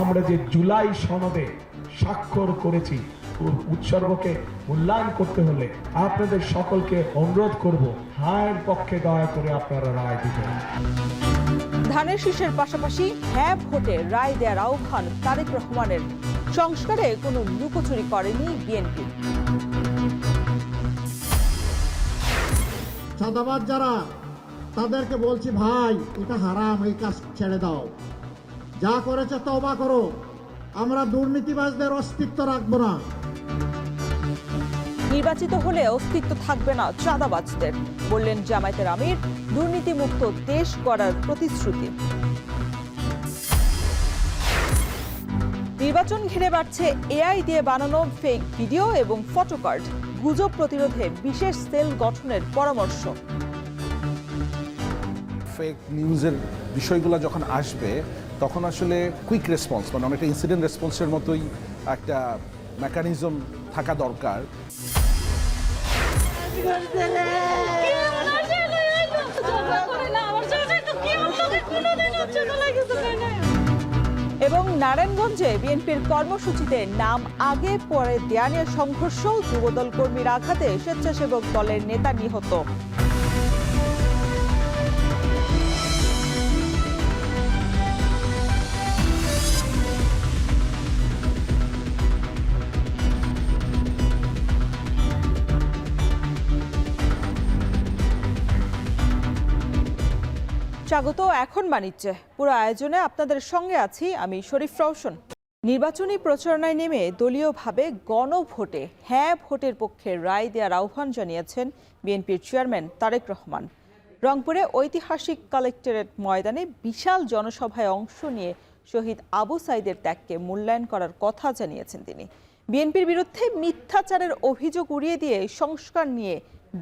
আমরা যে জুলাই সনদে স্বাক্ষর করেছি উৎসর্গকে মূল্যায়ন করতে হলে আপনাদের সকলকে অনুরোধ করব, হায়ের পক্ষে দয়া করে আপনারা রায় দিবেন। ধানের শীষের পাশাপাশি হ্যাঁ ভোটে রায় দেওয়ার আহ্বান তারেক রহমানের। সংস্কারে কোনো লুকোচুরি করেনি বিএনপি। চাঁদাবাজ যারা, তাদেরকে বলছি ভাই এটা হারাম, এই কাজ ছেড়ে দাও, যা করেছে তওবা করো, আমরা দুর্নীতিবাজদের অস্তিত্ব রাখবো না। নির্বাচিত হলে অস্তিত্ব থাকবে না চাঁদাবাজদের, বললেন জামায়াতের আমির। দুর্নীতিমুক্ত দেশ গড়ার প্রতিশ্রুতি। নির্বাচন ঘিরে বাড়ছে এআই দিয়ে বানানো ফেক ভিডিও এবং ফটোকার্ড। গুজব প্রতিরোধে বিশেষ সেল গঠনের পরামর্শ। ফেক নিউজের বিষয়গুলো যখন আসবে তখন আসলে কুইক রেসপন্স, মানে অনেকটা ইনসিডেন্ট রেসপন্সের মতোই একটা মেকানিজম থাকা দরকার। এবং নারায়ণগঞ্জে বিএনপির কর্মসূচিতে নাম আগে পরে দেয়া নিয়ে সংঘর্ষ। যুবদল কর্মীর আঘাতে স্বেচ্ছাসেবক দলের নেতা নিহত। স্বাগত এখন বাণিজ্যে। পুরো আয়োজনে আপনাদের সঙ্গে আছি আমি শরীফ রওশন। নির্বাচনী প্রচারণায় নেমে দলীয়ভাবে গণভোটে হ্যাঁ ভোটের পক্ষে রায় দেওয়ার আহ্বান জানিয়েছেন বিএনপির চেয়ারম্যান তারেক রহমান। রংপুরে ঐতিহাসিক কালেক্টরেট ময়দানে বিশাল জনসভায় অংশ নিয়ে শহীদ আবু সাইদের ত্যাগকে মূল্যায়ন করার কথা জানিয়েছেন তিনি। বিএনপির বিরুদ্ধে মিথ্যাচারের অভিযোগ উড়িয়ে দিয়ে সংস্কার নিয়ে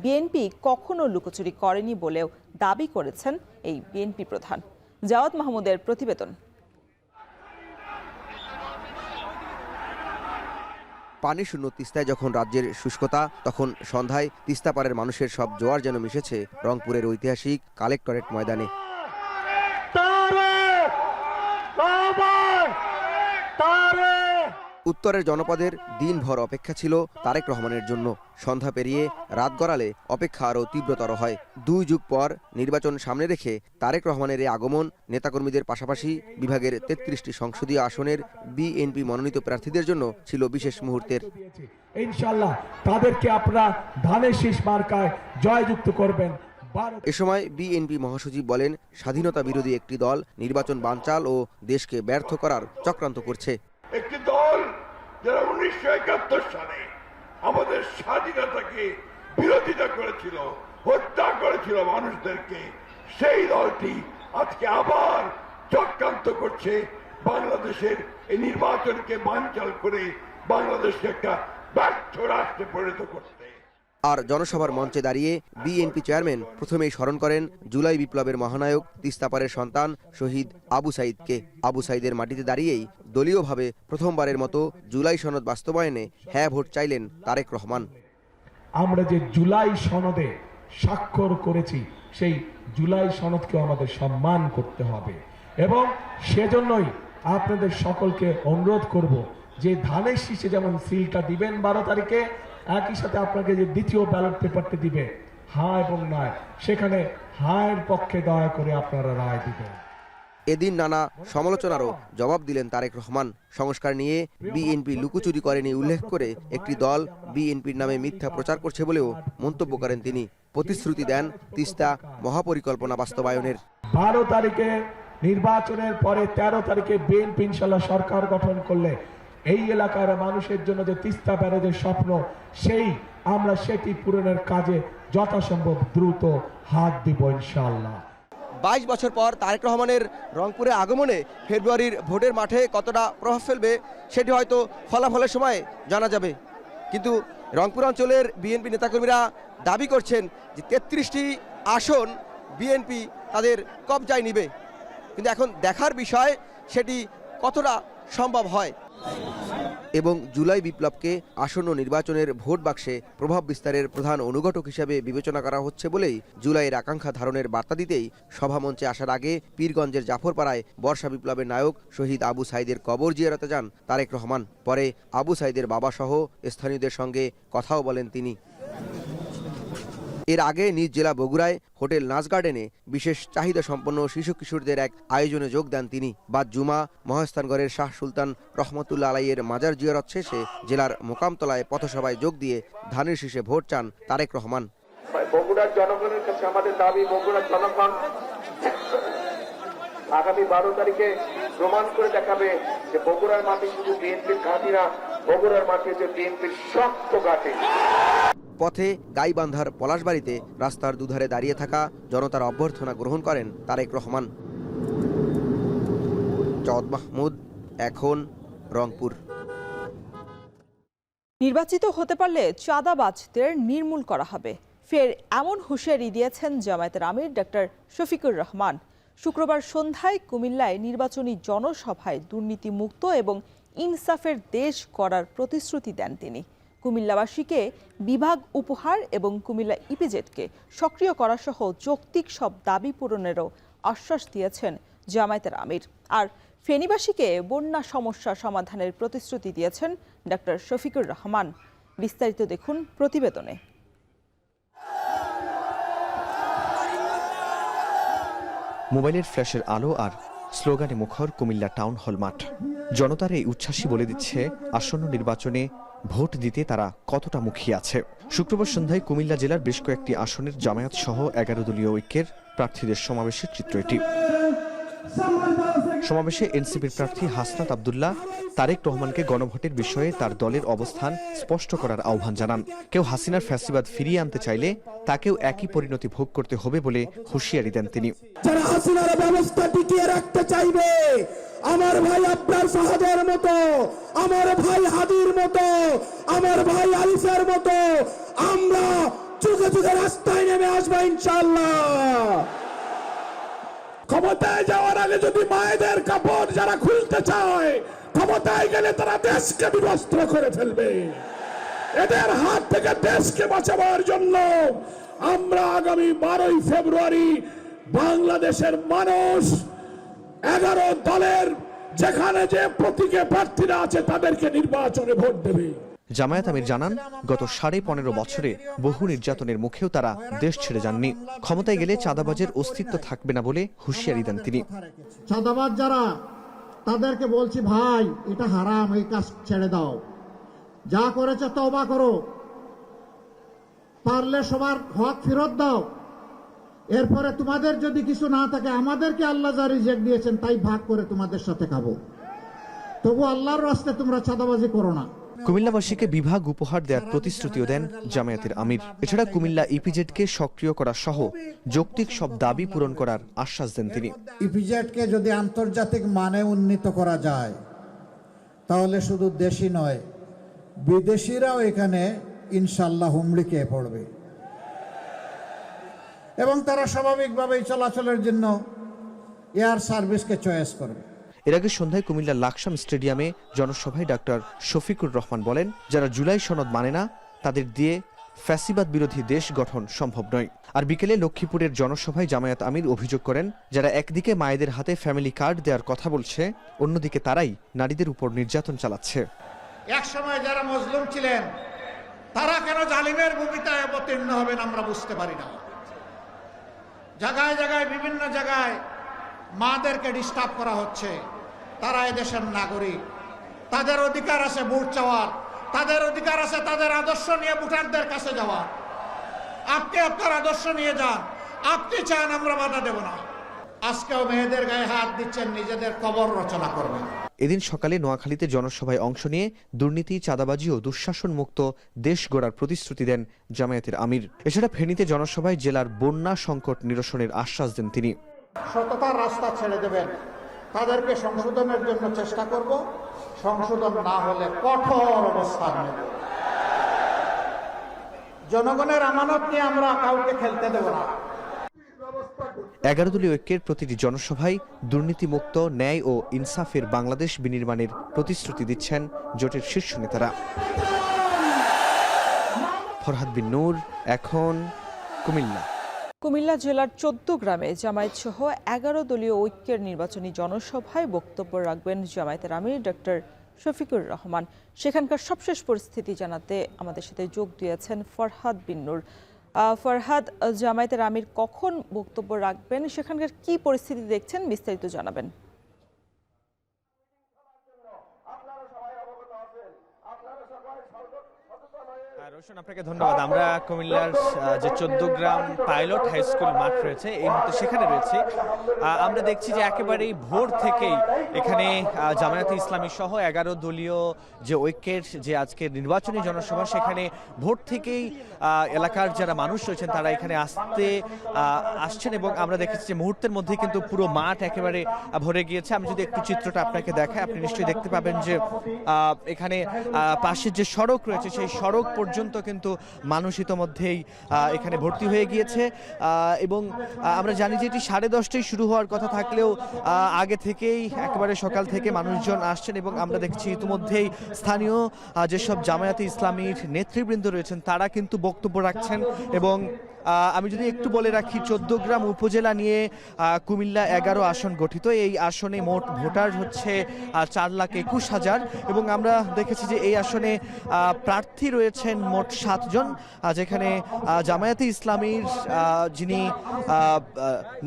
বিএনপি কখনো লুকোচুরি করেনি বলেও দাবি করেছেন এই বিএনপি প্রধান। জাওয়াদ মাহমুদের প্রতিবেদন। পানি শূন্য তিস্তায় যখন রাজ্যের শুষ্কতা, তখন সন্ধ্যায় তিস্তা পাড়ের মানুষের সব জোয়ার যেন মিশেছে রংপুরের ঐতিহাসিক কালেক্টরেট ময়দানে। উত্তরের জনপদের দিনভর অপেক্ষা ছিল তারেক রহমানের জন্য। সন্ধ্যা পেরিয়ে রাত গড়ালে অপেক্ষা আরও তীব্রতর হয়। 2 যুগ পর নির্বাচন সামনে রেখে তারেক রহমানের এই আগমন নেতাকর্মীদের পাশাপাশি বিভাগের 33টি সংসদীয় আসনের বিএনপি মনোনীত প্রার্থীদের জন্য ছিল বিশেষ মুহূর্তের। ইনশাআল্লাহ তাদেরকে আপনারা ধানের শীষ মার্কায় জয়যুক্ত করবেন। এ সময় বিএনপি মহাসচিব বলেন, স্বাধীনতা বিরোধী একটি দল নির্বাচন বানচাল ও দেশকে ব্যর্থ করার চক্রান্ত করছে। একটি দল যারা 1971 সালে আমাদের স্বাধীনতাকে বিরোধিতা করেছিল, হত্যা করেছিল মানুষদেরকে, সেই দলটি আজকে আবার চক্রান্ত করছে বাংলাদেশের এই নির্বাচনকে বানচাল করে বাংলাদেশকে একটা ব্যর্থ রাষ্ট্রে পরিণত করতে। আর জনসভার মঞ্চে দাঁড়িয়ে বিএনপি চেয়ারম্যান প্রথমেই স্মরণ করেন জুলাই বিপ্লবের মহানায়ক তিস্তাপাড়ের সন্তান শহীদ আবু সাইদকে। আবু সাইদের মাটিতে দাঁড়িয়েই দলীয়ভাবে প্রথমবারের মতো জুলাই সনদ বাস্তবায়নে হ্যাঁ ভোট চাইলেন তারেক রহমান। আমরা যে জুলাই সনদে স্বাক্ষর করেছি সেই জুলাই সনদকে আমাদের সম্মান করতে হবে এবং সেজন্যই আপনাদের সকলকে অনুরোধ করব যে ধানের শীষে যেমন সিলটা দিবেন 12 তারিখে, একই সাথে আপনাকে যে দ্বিতীয় ব্যালট পেপারটি দিবে হ্যাঁ এবং না, সেখানে হায়ের পক্ষে দয়া করে আপনারা রায় দিবেন। এদিন নানা সমালোচনারও জবাব দিলেন তারেক রহমান। সংস্কার নিয়ে বিএনপি লুকোচুরি করেনি উল্লেখ করে একটি দল বিএনপির নামে মিথ্যা প্রচার করছে বলেও মন্তব্য করেন তিনি। প্রতিশ্রুতি দেন তিস্তা মহাপরিকল্পনা বাস্তবায়নের। 12 তারিখে নির্বাচনের পরে 13 তারিখে বিএনপি ইনশাল্লাহ সরকার গঠন করলে এই এলাকার মানুষের জন্য যে তিস্তা ব্যারেজের স্বপ্ন, সেটি পূরণের কাজে যথাসম্ভব দ্রুত হাত দিব ইনশাআল্লাহ। 22 বছর পর তারেক রহমানের রংপুরে আগমনে ফেব্রুয়ারির ভোটের মাঠে কতটা প্রভাব ফেলবে সেটি হয়তো ফলাফলের সময় জানা যাবে। কিন্তু রংপুর অঞ্চলের বিএনপি নেতাকর্মীরা দাবি করছেন যে 33টি আসন বিএনপি তাদের কবজায় নিবে। কিন্তু এখন দেখার বিষয় সেটি কতটা সম্ভব হয়। এবং জুলাই বিপ্লবকে আসন্ন নির্বাচনের ভোট বাক্সে প্রভাব বিস্তারের প্রধান অনুঘটক হিসেবে বিবেচনা করা হচ্ছে বলেই জুলাইয়ের আকাঙ্ক্ষা ধারণের বার্তা দিতেই সভামঞ্চে আসার আগে পীরগঞ্জের জাফরপাড়ায় বর্ষা বিপ্লবের নায়ক শহীদ আবু সাইদের কবর জিয়ারতে যান তারেক রহমান। পরে আবু সাইদের বাবাসহ স্থানীয়দের সঙ্গে কথাও বলেন তিনি। এর আগে নিজ জেলা বগুড়ায় হোটেল নাচ গার্ডেনে বিশেষ চাহিদা সম্পন্ন শিশু কিশোরদের এক আয়োজনে যোগ দেন তিনি। বাদ জুমা মহাস্থানগড়ের শাহ সুলতান রহমতুল্লাহ আলাইয়ের মাজার জিয়ারত শেষে জেলার মোকামতলায় পথসভায় যোগ দিয়ে ধানের শীষে ভোট চান তারেক রহমান। বগুড়ার জনগণের কাছে আমাদের দাবি, বগুড়ার জনগণ আগামী 12 তারিখে প্রমাণ করে দেখাবে যে বগুড়ার মাটি শুধু বিএনপির ঘাঁটি না, বগুড়ার মাটি হচ্ছে বিএনপির শক্ত ঘাঁটি। পথে গাইবান্ধার পলাশবাড়িতে রাস্তার দুধারে দাঁড়িয়ে থাকা জনতার অভ্যর্থনা গ্রহণ করেন তারেক রহমান। জাওদ মাহমুদ, এখন, রংপুর। নির্বাচিত হতে পারলে চাঁদাবাজদের নির্মূল করা হবে, ফের এমন হুঁশিয়ারি দিয়েছেন জামায়াতের আমির ডক্টর শফিকুর রহমান। শুক্রবার সন্ধ্যায় কুমিল্লায় নির্বাচনী জনসভায় দুর্নীতিমুক্ত এবং ইনসাফের দেশ গড়ার প্রতিশ্রুতি দেন তিনি। কুমিল্লাবাসীকে বিভাগ উপহার এবং কুমিল্লা ইপিজেডকে সক্রিয় করা সহ যৌক্তিক সব দাবি পূরণেরও আশ্বাস দিয়েছেন জামায়াতের আমির। আর ফেনীবাসীকে বন্যা সমস্যা সমাধানের প্রতিশ্রুতি দিয়েছেন ডক্টর শফিকুর রহমান। বিস্তারিত দেখুন প্রতিবেদনে। মোবাইলের ফ্ল্যাশের আলো আর স্লোগানে মুখর কুমিল্লা টাউন হল মাঠ। জনতার এই উচ্ছ্বাসই বলে দিচ্ছে আসন্ন নির্বাচনে ভোট দিতে তারা কতটা মুখিয়ে আছে। শুক্রবার সন্ধ্যায় কুমিল্লা জেলার বেশ কয়েকটি আসনের জামায়াত সহ 11 দলীয় ঐক্যের প্রার্থীদের সমাবেশের চিত্র এটি। সমাবেশে এনসিপির প্রার্থী হাসনাত আব্দুল্লাহ তারেক রহমানকে গণভোটের বিষয়ে তার দলের অবস্থান স্পষ্ট করার আহ্বান জানান। কেউ হাসিনার ফ্যাসিবাদ ফিরিয়ে আনতে চাইলে তাকেও একই পরিণতি ভোগ করতে হবে বলে হুঁশিয়ারি দেন তিনি। যারা হাসিনার ব্যবস্থা টিকিয়ে রাখতে চাইবে, আমার ভাই আব্বাস সাহাদের মতো, আমার ভাই হাদির মতো, আমার ভাই আলিফের মতো আমরা যুগে যুগে রাস্তায় নেমে আসবো ইনশাআল্লাহ। ক্ষমতায় যাওয়ার আগে যদি মায়েদের কাপড় যারা খুলতে চায়, ক্ষমতায় গেলে তারা দেশকে বিবস্ত্র করে ফেলবে। এদের হাত থেকে দেশকে বাঁচাবার জন্য আমরা আগামী 12 ফেব্রুয়ারি বাংলাদেশের মানুষ 11 দলের যেখানে যে প্রতীকে প্রার্থীরা আছে তাদেরকে নির্বাচনে ভোট দেবে। জামায়াত আমির জানান, গত 15.5 বছরে বহু নির্যাতনের মুখেও তারা দেশ ছেড়ে যাননি। ক্ষমতায় গেলে চাঁদাবাজের অস্তিত্ব থাকবে না বলে হুঁশিয়ারি দেন তিনি। চাঁদাবাজ যারা, তাদেরকে বলছি ভাই এটা হারাম, এই কাজ ছেড়ে দাও। যা করেছে তওবা করো, পারলে সবার হক ফেরত দাও। এরপরে তোমাদের যদি কিছু না থাকে, আমাদেরকে আল্লাহ যা রিজিক দিয়েছেন তাই ভাগ করে তোমাদের সাথে খাবো। তবু আল্লাহর রাস্তায় তোমরা চাঁদাবাজি করো না। কুমিল্লাবাসীকে বিভাগ উপহার দেওয়ার প্রতিশ্রুতিও দেন জামায়াতের আমির। এছাড়া কুমিল্লা ইপিজেডকে সক্রিয় করা সহ যৌক্তিক সব দাবি পূরণ করার আশ্বাস দেন তিনি। ইপিজেডকে যদি আন্তর্জাতিক মানে উন্নীত করা যায়, তাহলে শুধু দেশি নয়, বিদেশিরাও এখানে ইনশাআল্লাহ হুমড়ি খেয়ে পড়বে এবং তারা স্বাভাবিকভাবেই চলাচলের জন্য এয়ার সার্ভিসকে চয়েস করবে। এর আগে সন্ধ্যায় কুমিল্লার লাকসাম স্টেডিয়ামে জনসভায় ডাক্তার শফিকুর রহমান বলেন, যারা জুলাই সনদ মানে না তাদের দিয়ে ফ্যাসিবাদ বিরোধী দেশ গঠন সম্ভব নয়। আর বিকেলে লক্ষ্মীপুরের জনসভায় জামায়াত আমির অভিযোগ করেন, যারা একদিকে মায়েদের হাতে ফ্যামিলি কার্ড দেওয়ার কথা বলছে, অন্যদিকে তারাই নারীদের উপর নির্যাতন চালাচ্ছে। এক সময় যারা মজলুম ছিলেন তারা কেন জালিমের ভূমিকায় অবতীর্ণ হবেন আমরা বুঝতে পারি না। জায়গায় জায়গায় বিভিন্ন জায়গায় মাদেরকে ডিস্টার্ব করা হচ্ছে। তারা এদেশের নাগরিক, তাদের অধিকার আছে ভোট চাওয়ার, তাদের অধিকার আছে তাদের আদর্শ নিয়ে ভোটারদের কাছে যাওয়ার। আপনি আপনার আদর্শ নিয়ে যান, আপনি চান, আমরা বাধা দেব না। আজকেও মেয়েদের গায়ে হাত দিচ্ছেন, নিজেদের কবর রচনা করবেন। এদিন সকালে নোয়াখালীতে জনসভায় অংশ নিয়ে দুর্নীতি, চাঁদাবাজি ও দুঃশাসন মুক্ত দেশ গড়ার প্রতিশ্রুতি দেন জামায়াতের আমির। এছাড়া ফেনীতে জনসভায় জেলার বন্যা সংকট নিরসনের আশ্বাস দেন তিনি। সততার রাস্তা ছেড়ে দেবেন, তাদেরকে সংশোধনের জন্য চেষ্টা করব, সংশোধন না হলে কঠোর অবস্থান নেব। জনগণের আমানত নিয়ে আমরা কাউকে খেলতে দেব না। 11 দলীয় ঐক্যের প্রতিটি জনসভায় দুর্নীতিমুক্ত, ন্যায় ও ইনসাফের বাংলাদেশ বিনির্মাণের প্রতিশ্রুতি দিচ্ছেন জোটের শীর্ষ নেতারা। ফরহাদ বিন নূর, এখন, কুমিল্লা। কুমিল্লা জেলার 14 গ্রামে জামায়াত সহ 11 দলীয় ঐক্যের নির্বাচনী জনসভায় বক্তব্য রাখবেন জামায়াতের আমির ডক্টর শফিকুর রহমান। সেখানকার সবশেষ পরিস্থিতি জানাতে আমাদের সাথে যোগ দিয়েছেন ফরহাদ বিন নূর। ফরহাদ, জামায়াতের আমির কখন বক্তব্য রাখবেন, সেখানকার কি পরিস্থিতি দেখছেন, বিস্তারিত জানাবেন। রোশন, আপনাকে ধন্যবাদ। আমরা কুমিল্লার যে 14 গ্রাম পাইলট হাই স্কুল মাঠ রয়েছে, এই মুহূর্তে সেখানে রয়েছে। আমরা দেখছি যে একেবারেই ভোর থেকেই এখানে জামায়াতে ইসলামী সহ 11 দলীয় যে ঐক্যের যে আজকের নির্বাচনী জনসভা, সেখানে ভোর থেকেই এলাকার যারা মানুষ রয়েছেন তারা এখানে আসছেন এবং আমরা দেখেছি যে মুহূর্তের মধ্যেই কিন্তু পুরো মাঠ একেবারে ভরে গিয়েছে। আমি যদি একটু চিত্রটা আপনাকে দেখাই, আপনি নিশ্চয়ই দেখতে পাবেন যে এখানে পাশের যে সড়ক রয়েছে সেই সড়ক পর্যন্ত কিন্তু মানুষ ইতোমধ্যেই এখানে ভর্তি হয়ে গিয়েছে এবং আমরা জানি যে এটি 10:30টায় শুরু হওয়ার কথা থাকলেও আগে থেকেই একেবারে সকাল থেকে মানুষজন আসছেন এবং আমরা দেখছি ইতিমধ্যেই স্থানীয় যেসব জামায়াতে ইসলামীর নেতৃবৃন্দ রয়েছেন তারা কিন্তু বক্তব্য রাখছেন। এবং আমি যদি একটু বলে রাখি, 14 গ্রাম উপজেলা নিয়ে কুমিল্লা 11 আসন গঠিত। এই আসনে মোট ভোটার হচ্ছে 4,21,000 এবং আমরা দেখেছি যে এই আসনে প্রার্থী রয়েছেন মোট 7 জন, যেখানে জামায়াতে ইসলামীর যিনি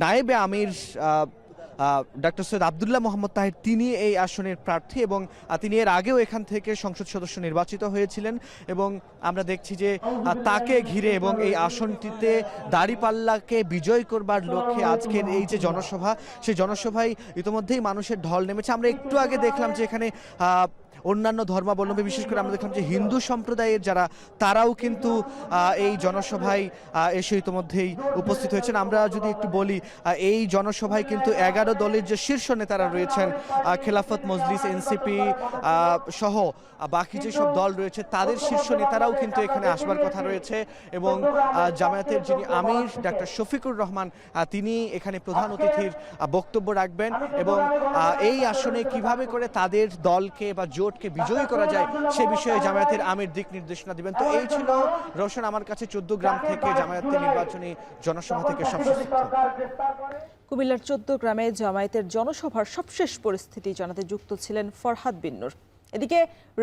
নায়েবে আমির ডক্টর সৈয়দ আবদুল্লাহ মোহাম্মদ তাহের, তিনি এই আসনের প্রার্থী এবং তিনি এর আগেও এখান থেকে সংসদ সদস্য নির্বাচিত হয়েছিলেন এবং আমরা দেখছি যে তাকে ঘিরে এবং এই আসনটিতে দাঁড়িপাল্লাকে বিজয় করবার লক্ষ্যে আজকের এই যে জনসভা, সেই জনসভায় ইতিমধ্যেই মানুষের ঢল নেমেছে। আমরা একটু আগে দেখলাম যে এখানে অন্যান্য ধর্মাবলম্বী, বিশেষ করে আমরা দেখলাম যে হিন্দু সম্প্রদায়ের যারা, তারাও কিন্তু এই জনসভায় এসে ইতিমধ্যেই উপস্থিত হয়েছেন। আমরা যদি একটু বলি, এই জনসভায় কিন্তু 11 দলের যে শীর্ষ নেতারা রয়েছেন, খেলাফত মজলিস, এনসিপি সহ বাকি যেসব দল রয়েছে তাদের শীর্ষ নেতারাও কিন্তু এখানে আসবার কথা রয়েছে এবং জামায়াতের যিনি আমির ডক্টর শফিকুর রহমান, তিনি এখানে প্রধান অতিথির বক্তব্য রাখবেন এবং এই আসনে কিভাবে করে তাদের দলকে বা জোটকে বিজয়ী করা যায় সে বিষয়ে জামায়াতের আমির দিক নির্দেশনা দিবেন। তো এই ছিল রোশন আমার কাছে 14 গ্রাম থেকে জামায়াতের নির্বাচনী জনসভা থেকে সবশেষ তথ্য। কুমিল্লার 14 গ্রামে জামায়াতের জনসভার সবশেষ পরিস্থিতি জানাতে যুক্ত ছিলেন ফরহাদ বিন নূর। এদিকে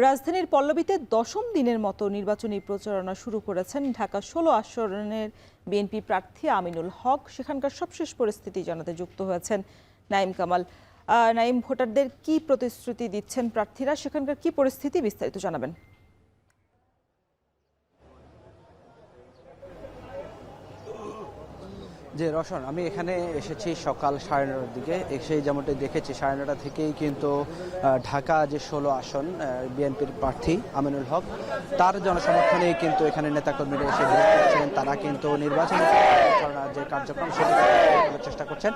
রাজধানীর পল্লবীতে 10ম দিনের মতো নির্বাচনী প্রচারণা শুরু করেছেন ঢাকা 16 আসনের বিএনপি প্রার্থী আমিনুল হক। সেখানকার সবশেষ পরিস্থিতি জানাতে যুক্ত হয়েছেন নাইম কামাল। নাইম, ভোটারদের কি প্রতিশ্রুতি দিচ্ছেন প্রার্থীরা, সেখানকার কি পরিস্থিতি, বিস্তারিত জানাবেন। যে রোশন, আমি এখানে এসেছি সকাল 9:30টার দিকে। সেই যেমনটি দেখেছি 9:30 থেকেই কিন্তু ঢাকা যে 16 আসন বিএনপির প্রার্থী আমিনুল হক, তার জনসমর্থনে কিন্তু এখানে নেতাকর্মীরা এসে ভোট করছেন। তারা কিন্তু নির্বাচনী যে কার্যক্রম সেটি করার চেষ্টা করছেন।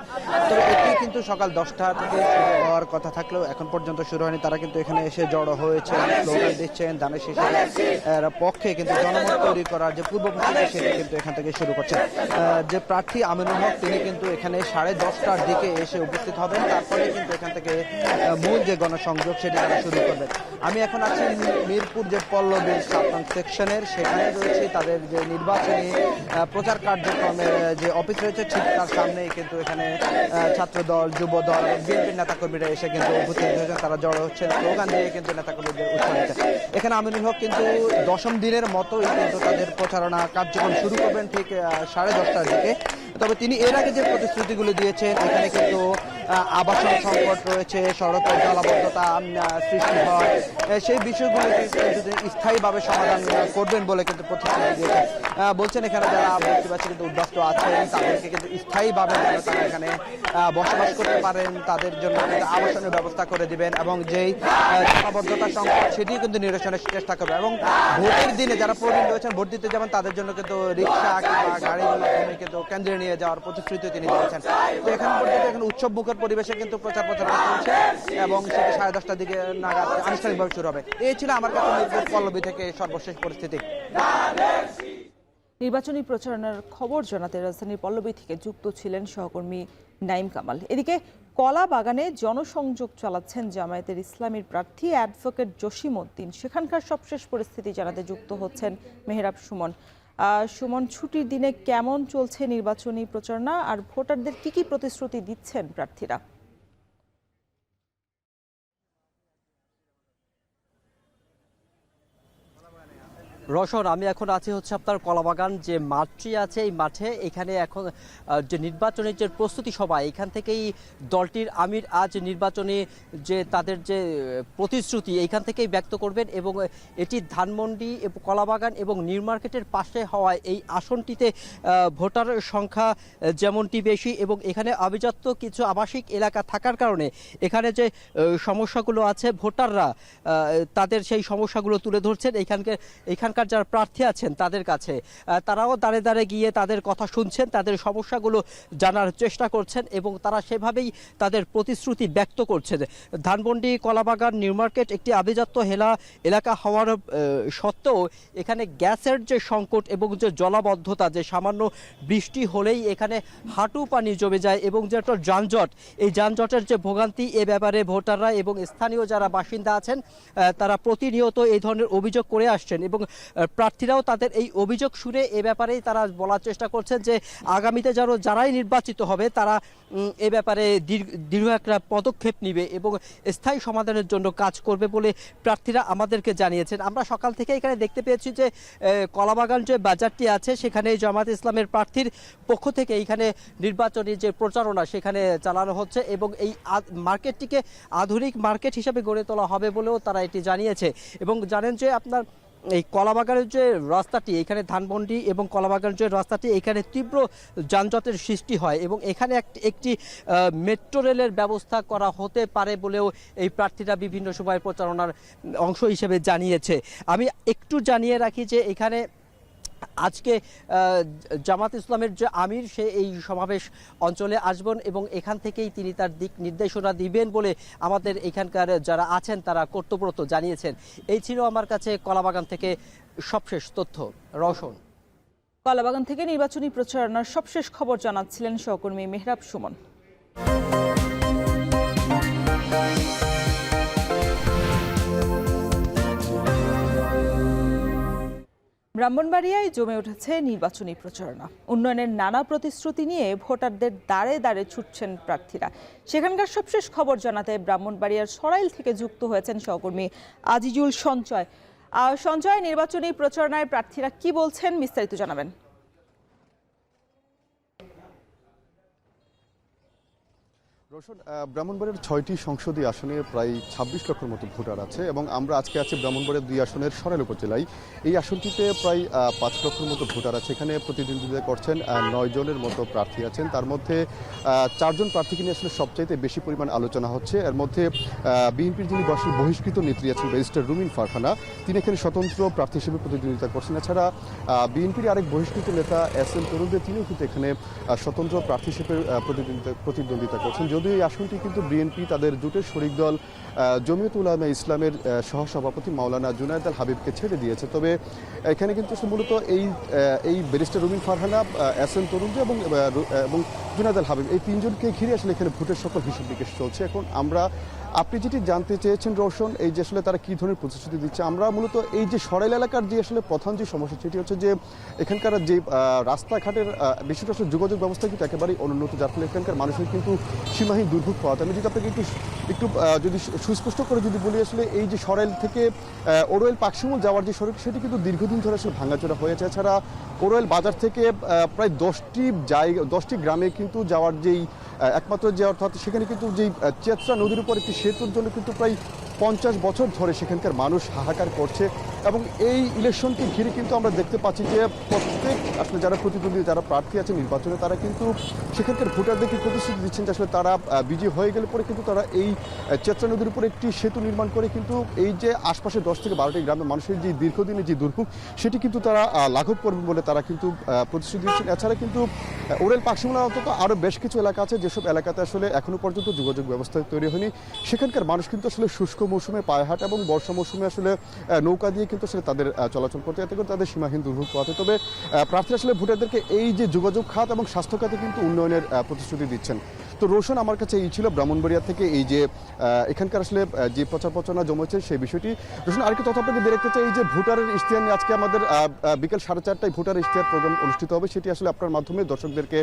তবে এটি কিন্তু সকাল 10টা থেকে শুরু হওয়ার কথা থাকলেও এখন পর্যন্ত শুরু হয়নি। তারা কিন্তু এখানে এসে জড়ো হয়েছেন, স্লোগান দিচ্ছেন, দানের শীষের পক্ষে কিন্তু জনমত তৈরি করার যে পূর্ব প্রস্তুতি সেটি কিন্তু এখান থেকে শুরু করছেন। যে প্রার্থী আমিনুল হক, তিনি কিন্তু এখানে 10:30টার দিকে এসে উপস্থিত হবেন। তারপরে কিন্তু এখান থেকে মূল যে গণসংযোগ সেটি তারা শুরু করবেন। আমি এখন আছি মিরপুর যে পল্লবীর 7 নং সেকশনের, সেখানে রয়েছে তাদের যে নির্বাচনী প্রচার কার্যক্রমের যে অফিস রয়েছে, ঠিক তার সামনেই কিন্তু এখানে ছাত্রদল, যুবদল, বিএনপির নেতাকর্মীরা এসে কিন্তু উপস্থিত হয়েছেন। তারা জড়ো হচ্ছেন, স্লোগান দিয়ে কিন্তু নেতাকর্মীদের উৎসাহ দিচ্ছেন। এখানে আমিনুল হক কিন্তু 10ম দিনের মতোই কিন্তু তাদের প্রচারণা কার্যক্রম শুরু করবেন ঠিক 10:30টার দিকে। তবে তিনি এর আগে যে প্রতিশ্রুতিগুলো দিয়েছেন, এখানে কিন্তু আবাসন সংকট রয়েছে, সড়কের জলাবদ্ধতা সৃষ্টি হয়, সেই বিষয়গুলো স্থায়ীভাবে সমাধান করবেন বলে কিন্তু প্রতিশ্রুতি দিয়েছেন। বলছেন এখানে যারা বস্তিবাসী কিন্তু উদ্বাস্ত আছেন, তাদেরকে কিন্তু স্থায়ীভাবে তারা এখানে বসবাস করতে পারেন, তাদের জন্য কিন্তু আবাসনের ব্যবস্থা করে দিবেন এবং যেই জলাবদ্ধতা সংকট সেটি কিন্তু নিরসনের চেষ্টা করবেন। এবং ভোটের দিনে যারা প্রবীণ রয়েছেন, ভোট দিতে যাবেন, তাদের জন্য কিন্তু রিক্সা কিংবা গাড়ির মাধ্যমে কিন্তু কেন্দ্রে নিয়ে যাওয়ার প্রতিশ্রুতি তিনি দিয়েছেন। তো এখন পর্যন্ত এখন উৎসব মুখর পরিবেশে কিন্তু প্রচারণা চলছে এবং সেটি 10:30টার দিকে নাগাদ আনুষ্ঠানিকভাবে শুরু হবে। এই ছিল আমার কাছে মিরপুর পল্লবী থেকে সর্বশেষ পরিস্থিতি। নির্বাচনী প্রচারণার খবর জানাতে রাজধানীর পল্লবী থেকে যুক্ত ছিলেন সহকর্মী নাইম কামাল। এদিকে কলা বাগানে জনসংযোগ চালাচ্ছেন জামায়াতের ইসলামীর প্রার্থী অ্যাডভোকেট জসিম উদ্দিন। সেখানকার সবশেষ পরিস্থিতি জানাতে যুক্ত হচ্ছেন মেহরাব সুমন। সুমন, ছুটির দিনে কেমন চলছে নির্বাচনী প্রচারণা আর ভোটারদের কি প্রতিশ্রুতি দিচ্ছেন প্রার্থীরা? রোশন, আমি এখন আছি হচ্ছে আপনার কলাবাগান যে মাঠটি আছে, এই মাঠে এখানে এখন যে নির্বাচনের যে প্রস্তুতি সভা, এখান থেকেই দলটির আমির আজ নির্বাচনী যে তাদের যে প্রতিশ্রুতি এইখান থেকেই ব্যক্ত করবেন এবং এটি ধানমন্ডি কলাবাগান এবং নিউ মার্কেটের পাশে হওয়ায় এই আসনটিতে ভোটার সংখ্যা যেমনটি বেশি এবং এখানে আভিজাত্য কিছু আবাসিক এলাকা থাকার কারণে এখানে যে সমস্যাগুলো আছে ভোটাররা তাদের সেই সমস্যাগুলো তুলে ধরছেন এখানকার যারা প্রার্থী আছেন তাদের কাছে। তারাও দাঁড়ে দাঁড়ে গিয়ে তাদের কথা শুনছেন, তাদের সমস্যাগুলো জানার চেষ্টা করছেন এবং তারা সেভাবেই তাদের প্রতিশ্রুতি ব্যক্ত করছেন। ধানমন্ডি কলাবাগান নিউ মার্কেট একটি আভিজাত্য এলাকা হওয়ার সত্ত্বেও এখানে গ্যাসের যে সংকট এবং যে জলাবদ্ধতা, যে সামান্য বৃষ্টি হলেই এখানে হাঁটু পানি জমে যায় এবং যে একটা যানজট, এই যানজটের যে ভোগান্তি, এ ব্যাপারে ভোটাররা এবং স্থানীয় যারা বাসিন্দা আছেন তারা প্রতিনিয়ত এই ধরনের অভিযোগ করে আসছেন এবং প্রার্থীরাও তাদের এই অভিযোগ শুনে এ ব্যাপারেই তারা বলার চেষ্টা করছেন যে আগামীতে যারাই নির্বাচিত হবে তারা এ ব্যাপারে দৃঢ় একটা পদক্ষেপ নেবে এবং স্থায়ী সমাধানের জন্য কাজ করবে বলে প্রার্থীরা আমাদেরকে জানিয়েছেন। আমরা সকাল থেকে এখানে দেখতে পেয়েছি যে কলাবাগান যে বাজারটি আছে সেখানে জামায়াত ইসলামের প্রার্থীর পক্ষ থেকে এইখানে নির্বাচনী যে প্রচারণা সেখানে চালানো হচ্ছে এবং এই মার্কেটটিকে আধুনিক মার্কেট হিসেবে গড়ে তোলা হবে বলেও তারা এটি জানিয়েছে। এবং জানেন যে আপনার এই কলাবাগানের যে রাস্তাটি, এখানে ধানমন্ডি এবং কলাবাগানের যে রাস্তাটি, এখানে তীব্র যানজটের সৃষ্টি হয় এবং এখানে একটি মেট্রো রেলের ব্যবস্থা করা হতে পারে বলেও এই প্রার্থীরা বিভিন্ন সময় প্রচারণার অংশ হিসেবে জানিয়েছে। আমি একটু জানিয়ে রাখি যে এখানে আজকে জামাত ইসলামের যে আমির সে এই সমাবেশ অঞ্চলে আসবেন এবং এখান থেকেই তিনি তার দিক নির্দেশনা দিবেন বলে আমাদের এখানকার যারা আছেন তারা কর্তব্যরত জানিয়েছেন। এই ছিল আমার কাছে কলাবাগান থেকে সবশেষ তথ্য। রওশন, কলাবাগান থেকে নির্বাচনী প্রচারণার সবশেষ খবর জানাচ্ছিলেন সহকর্মী মেহরাব সুমন। ব্রাহ্মণবাড়িয়ায় জমে উঠেছে নির্বাচনী প্রচারণা। উন্নয়নের নানা প্রতিশ্রুতি নিয়ে ভোটারদের দাঁড়ে দাঁড়ে ছুটছেন প্রার্থীরা। সেখানকার সবশেষ খবর জানাতে ব্রাহ্মণবাড়িয়ার সরাইল থেকে যুক্ত হয়েছেন সহকর্মী আজিজুল সঞ্চয়। সঞ্চয়, নির্বাচনী প্রচারণায় প্রার্থীরা কি বলছেন বিস্তারিত জানাবেন। রোশন, ব্রাহ্মণবাড়িয়ার 6টি সংসদীয় আসনে প্রায় 26 লক্ষের মতো ভোটার আছে এবং আমরা আজকে আছি ব্রাহ্মণবাড়িয়ার 2 আসনের সরাইল উপজেলায়। এই আসনটিতে প্রায় 5 লক্ষের মতো ভোটার আছে। এখানে প্রতিদ্বন্দ্বিতা করছেন 9 জনের মতো প্রার্থী আছেন। তার মধ্যে 4 জন প্রার্থীকে নিয়ে আসলে সবচাইতে বেশি পরিমাণ আলোচনা হচ্ছে। এর মধ্যে বিএনপির যিনি বহিষ্কৃত নেত্রী আছেন ব্যারিস্টার রুমিন ফারহানা, তিনি এখানে স্বতন্ত্র প্রার্থী হিসেবে প্রতিদ্বন্দ্বিতা করছেন। এছাড়া বিএনপির আরেক বহিষ্কৃত নেতা SM তরুণদের তিনিও কিন্তু এখানে স্বতন্ত্র প্রার্থী হিসেবে প্রতিদ্বন্দ্বিতা করছেন। যদিও এই আসনটি কিন্তু বিএনপি তাদের জোটের শরিক দল জমিয়ত উলামা ইসলামের সহসভাপতি মাওলানা জুনায়েদ আল হাবিবকে ছেড়ে দিয়েছে। তবে এখানে কিন্তু মূলত এই ব্যারিস্টার রুমিন ফারহানা, SM তরুণদের এবং জুনায়েদ আল হাবিব, এই 3 জনকে ঘিরে আসলে এখানে ভোটের সকল হিসাব নিকেশ চলছে। এখন আপনি যেটি জানতে চেয়েছেন রোশন, এই যে আসলে তারা কী ধরনের প্রতিশ্রুতি দিচ্ছে, আমরা মূলত এই যে সরাইল এলাকার যে আসলে প্রধান যে সমস্যা সেটি হচ্ছে যে এখানকার যে রাস্তাঘাটের বিশেষ আসলে যোগাযোগ ব্যবস্থা কিন্তু একেবারেই অনুন্নত, যার ফলে এখানকার মানুষের কিন্তু সীমাহীন দুর্ভোগ পাওয়া যায়। আমি যদি আপনাকে একটু যদি সুস্পষ্ট করে যদি বলি, আসলে এই যে সরাইল থেকে ওরোয়েল পাকশিমুল যাওয়ার যে সড়ক সেটি কিন্তু দীর্ঘদিন ধরে আসলে ভাঙাচোরা হয়েছে। এছাড়া ওরোয়েল বাজার থেকে প্রায় 10টি গ্রামে কিন্তু যাওয়ার যেই একমাত্র যে অর্থাৎ সেখানে কিন্তু যেই চেতরা নদীর উপর একটি সেতুর জন্য কিন্তু প্রায় 50 বছর ধরে সেখানকার মানুষ হাহাকার করছে। এবং এই ইলেকশনকে ঘিরে কিন্তু আমরা দেখতে পাচ্ছি যে প্রত্যেক আসলে যারা প্রতিদ্বন্দ্বী, যারা প্রার্থী আছে নির্বাচনে, তারা কিন্তু সেখানকার ভোটারদেরকে প্রতিশ্রুতি দিচ্ছেন যে আসলে তারা বিজয়ী হয়ে গেলে পরে কিন্তু তারা এই চেতরা নদীর উপর একটি সেতু নির্মাণ করে কিন্তু এই যে আশপাশে 10 থেকে 12টি গ্রামের মানুষের যে দীর্ঘদিনের যে দুর্ভোগ সেটি কিন্তু তারা লাঘব করবেন বলে তারা কিন্তু প্রতিশ্রুতি দিচ্ছেন। এছাড়া কিন্তু ওরেল পাকশিমুল অন্তত আরও বেশ কিছু এলাকা আছে যেসব এলাকাতে আসলে এখনো পর্যন্ত যোগাযোগ ব্যবস্থা তৈরি হয়নি। সেখানকার মানুষ কিন্তু আসলে শুষ্ক মৌসুমে পায়হাট এবং বর্ষা মৌসুমে আসলে নৌকা দিয়ে কিন্তু আসলে তাদের চলাচল করতে, এতে করে তাদের সীমাহীন দুর্ভোগ পোহাতে। তবে প্রার্থীরা আসলে ভোটারদেরকে এই যে যোগাযোগ খাত এবং স্বাস্থ্য খাতে কিন্তু উন্নয়নের প্রতিশ্রুতি দিচ্ছেন। তো রোশন, আমার কাছে এই ছিল ব্রাহ্মণবাড়িয়া থেকে এই যে এখানকার আসলে যে প্রচার প্রচারণা জমেছে সেই বিষয়টি। রোশন, আরেকটা তথ্য আপনাকে দিয়ে রাখতে চাই, এই যে ভোটারের ইশতেহার নিয়ে আজকে আমাদের বিকেল 4:30টায় ভোটার ইশতেহার প্রোগ্রাম অনুষ্ঠিত হবে, সেটি আসলে আপনার মাধ্যমে দর্শকদেরকে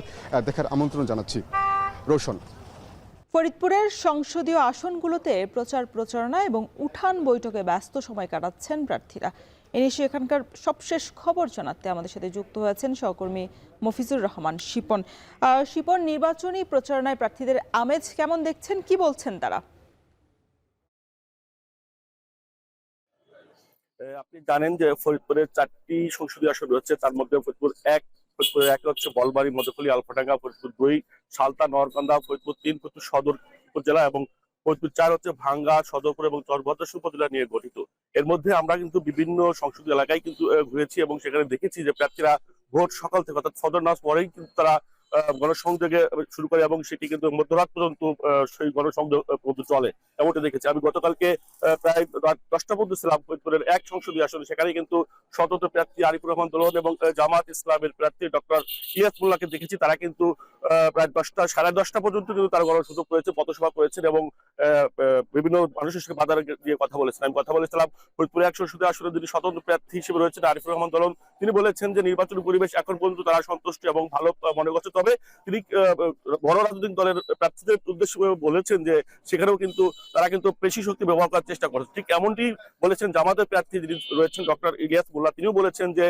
দেখার আমন্ত্রণ জানাচ্ছি। রোশন। ফরিদপুরের সংসদীয় আসনগুলোতে প্রচার প্রচারণা এবং উঠান বৈঠকে ব্যস্ত সময় কাটাচ্ছেন প্রার্থীরা। এ নিয়ে এখানকার সবশেষ খবর জানাতে আমাদের সাথে যুক্ত হয়েছেন সহকর্মী মফিজুর রহমান শিপন। শিপন, নির্বাচনী প্রচারণায় প্রার্থীদের আমেজ কেমন দেখছেন, কি বলছেন তারা? আপনি জানেন যে ফরিদপুরের 4টি সংসদীয় আসন রয়েছে, তার মধ্যে ফরিদপুরের 1 হচ্ছে বলবাড়ি, মধুখালী, আলফাডাঙ্গা, ফরিদপুর 2 সালতা, নওয়ারকান্দা, ফরিদপুর 3 ফরিদপুর সদর উপজেলা এবং ফরিদপুর 4 হচ্ছে ভাঙ্গা, সদরপুর এবং চরভদ্রপুর উপজেলা নিয়ে গঠিত। এর মধ্যে আমরা কিন্তু বিভিন্ন সংসদীয় এলাকায় কিন্তু ঘুরেছি এবং সেখানে দেখেছি যে প্রার্থীরা ভোট সকাল থেকে অর্থাৎ ফজর নামাজ পরেই কিন্তু তারা গণসংযোগে শুরু করে এবং সেটি কিন্তু মধ্যরাত পর্যন্ত সেই গণসংযোগ চলে এমনটা দেখেছি। আমি গতকালকে প্রায় রাত 10টা পর্যন্ত ছিলাম ফরিদপুরের 1 সংসদীয় আসনে। সেখানে কিন্তু স্বতন্ত্র প্রার্থী আরিফুর রহমান দোলন এবং জামাত ইসলামের প্রার্থী ডক্টর ইলিয়াস মোল্লাকে দেখেছি। তারা কিন্তু প্রায় 10টা, 10:30 পর্যন্ত কিন্তু তারা গণসংযোগ করেছে, পথসভা করেছেন এবং বিভিন্ন মানুষের সাথে বাজার দিয়ে কথা বলেছেন। আমি কথা বলেছিলাম ফরিদপুরের 1 সংসদীয় আসনে যিনি স্বতন্ত্র প্রার্থী হিসেবে রয়েছেন আরিফুর রহমান দোলন, তিনি বলেছেন যে নির্বাচনী পরিবেশ এখন পর্যন্ত তারা সন্তুষ্ট এবং ভালো মনে করছে। তবে তিনি বড় রাজনৈতিক দলের প্রার্থীদের উদ্দেশ্য করে বলেছেন যে সেখানেও কিন্তু তারা কিন্তু পেশি শক্তি ব্যবহার করার চেষ্টা করছে। ঠিক এমনটি বলেছেন জামাতের প্রার্থী যিনি রয়েছেন ডক্টর ইলিয়াস মোল্লা, তিনিও বলেছেন যে